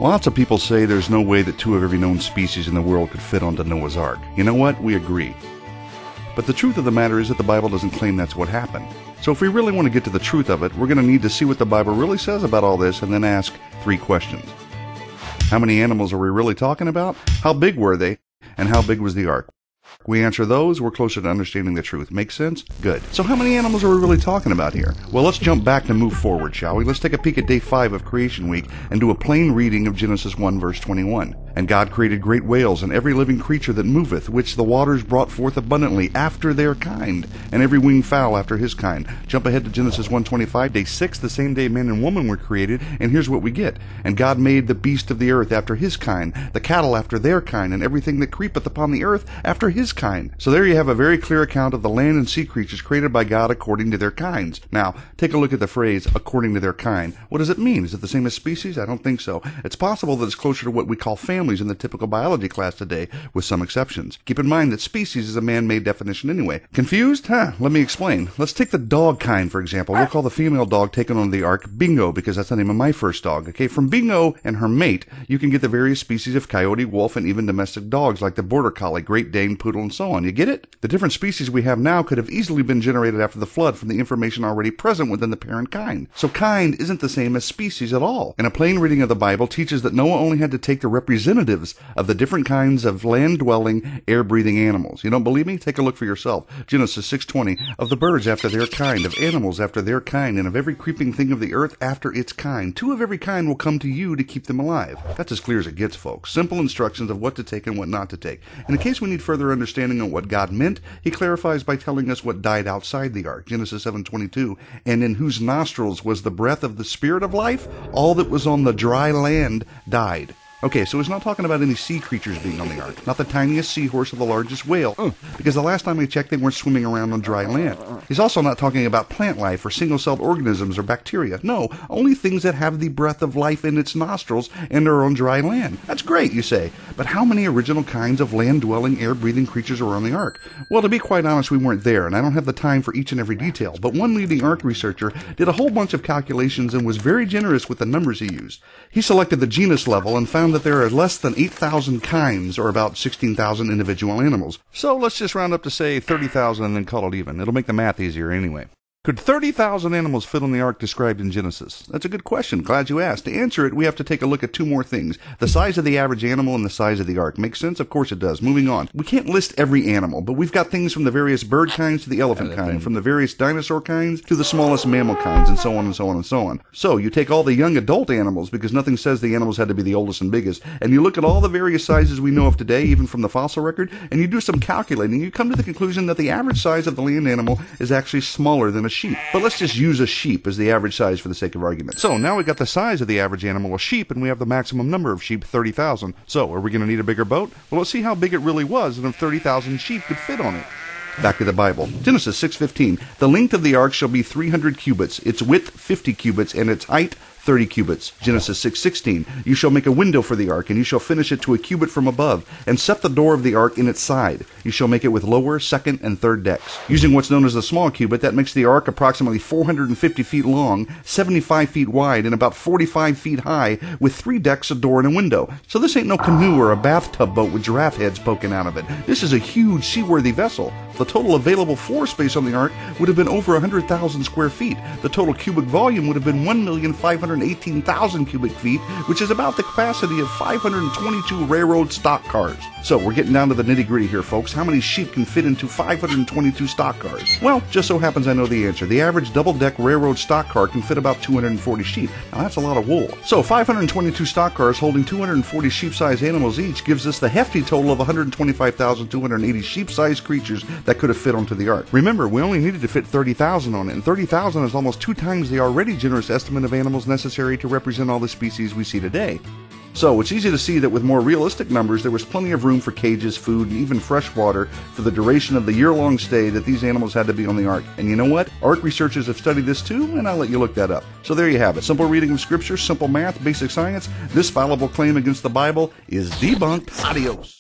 Lots of people say there's no way that 2 of every known species in the world could fit onto Noah's Ark. You know what? We agree. But the truth of the matter is that the Bible doesn't claim that's what happened. So if we really want to get to the truth of it, we're going to need to see what the Bible really says about all this and then ask 3 questions. How many animals are we really talking about? How big were they? And how big was the ark? We answer those, we're closer to understanding the truth. Make sense? Good. So how many animals are we really talking about here? Well, let's jump back and move forward, shall we? Let's take a peek at day 5 of Creation Week and do a plain reading of Genesis 1 verse 21. And God created great whales and every living creature that moveth, which the waters brought forth abundantly after their kind, and every winged fowl after his kind. Jump ahead to Genesis 1:25, day 6, the same day man and woman were created, and here's what we get. And God made the beast of the earth after his kind, the cattle after their kind, and everything that creepeth upon the earth after his kind. So there you have a very clear account of the land and sea creatures created by God according to their kinds. Now, take a look at the phrase, according to their kind. What does it mean? Is it the same as species? I don't think so. It's possible that it's closer to what we call families in the typical biology class today, with some exceptions. Keep in mind that species is a man-made definition anyway. Confused? Let me explain. Let's take the dog kind, for example. We'll call the female dog taken on the ark Bingo, because that's the name of my first dog. Okay, from Bingo and her mate, you can get the various species of coyote, wolf, and even domestic dogs like the border collie, Great Dane, poodle, and so on. You get it? The different species we have now could have easily been generated after the flood from the information already present within the parent kind. So kind isn't the same as species at all. And a plain reading of the Bible teaches that Noah only had to take the representatives of the different kinds of land-dwelling, air-breathing animals. You don't believe me? Take a look for yourself. Genesis 6:20, of the birds after their kind, of animals after their kind, and of every creeping thing of the earth after its kind. 2 of every kind will come to you to keep them alive. That's as clear as it gets, folks. Simple instructions of what to take and what not to take. In case we need further understanding on what God meant, he clarifies by telling us what died outside the ark. Genesis 7:22, and in whose nostrils was the breath of the spirit of life, all that was on the dry land died. Okay, so he's not talking about any sea creatures being on the ark. Not the tiniest seahorse or the largest whale, because the last time I checked, they weren't swimming around on dry land. He's also not talking about plant life or single-celled organisms or bacteria. No, only things that have the breath of life in its nostrils and are on dry land. That's great, you say. But how many original kinds of land-dwelling, air-breathing creatures are on the ark? Well, to be quite honest, we weren't there, and I don't have the time for each and every detail. But one leading ark researcher did a whole bunch of calculations and was very generous with the numbers he used. He selected the genus level and found that there are less than 8,000 kinds, or about 16,000 individual animals. So let's just round up to say 30,000 and then call it even. It'll make the math easier anyway. Could 30,000 animals fit on the ark described in Genesis? That's a good question. Glad you asked. To answer it, we have to take a look at 2 more things. The size of the average animal and the size of the ark. Make sense? Of course it does. Moving on. We can't list every animal, but we've got things from the various bird kinds to the elephant kind, from the various dinosaur kinds to the smallest mammal kinds, and so on and so on and so on. So you take all the young adult animals, because nothing says the animals had to be the oldest and biggest, and you look at all the various sizes we know of today, even from the fossil record, and you do some calculating, you come to the conclusion that the average size of the land animal is actually smaller than a sheep. But let's just use a sheep as the average size for the sake of argument. So now we got the size of the average animal, a sheep, and we have the maximum number of sheep, 30,000. So are we going to need a bigger boat? Well, let's see how big it really was and if 30,000 sheep could fit on it. Back to the Bible. Genesis 6:15. The length of the ark shall be 300 cubits, its width 50 cubits, and its height 30 cubits. Genesis 6:16. You shall make a window for the ark, and you shall finish it to a cubit from above, and set the door of the ark in its side. You shall make it with lower, second, and third decks. Using what's known as the small cubit, that makes the ark approximately 450 feet long, 75 feet wide, and about 45 feet high, with 3 decks, a door, and a window. So this ain't no canoe or a bathtub boat with giraffe heads poking out of it. This is a huge seaworthy vessel. The total available floor space on the ark would have been over 100,000 square feet. The total cubic volume would have been 1,518,000 cubic feet, which is about the capacity of 522 railroad stock cars. So we're getting down to the nitty-gritty here, folks. How many sheep can fit into 522 stock cars? Well, just so happens I know the answer. The average double-deck railroad stock car can fit about 240 sheep. Now that's a lot of wool. So 522 stock cars holding 240 sheep-sized animals each gives us the hefty total of 125,280 sheep-sized creatures that could have fit onto the ark. Remember, we only needed to fit 30,000 on it, and 30,000 is almost 2 times the already generous estimate of animals necessary to represent all the species we see today. So it's easy to see that with more realistic numbers, there was plenty of room for cages, food, and even fresh water for the duration of the year-long stay that these animals had to be on the ark. And you know what? Ark researchers have studied this too, and I'll let you look that up. So there you have it. Simple reading of Scripture, simple math, basic science. This fallible claim against the Bible is debunked. Adios.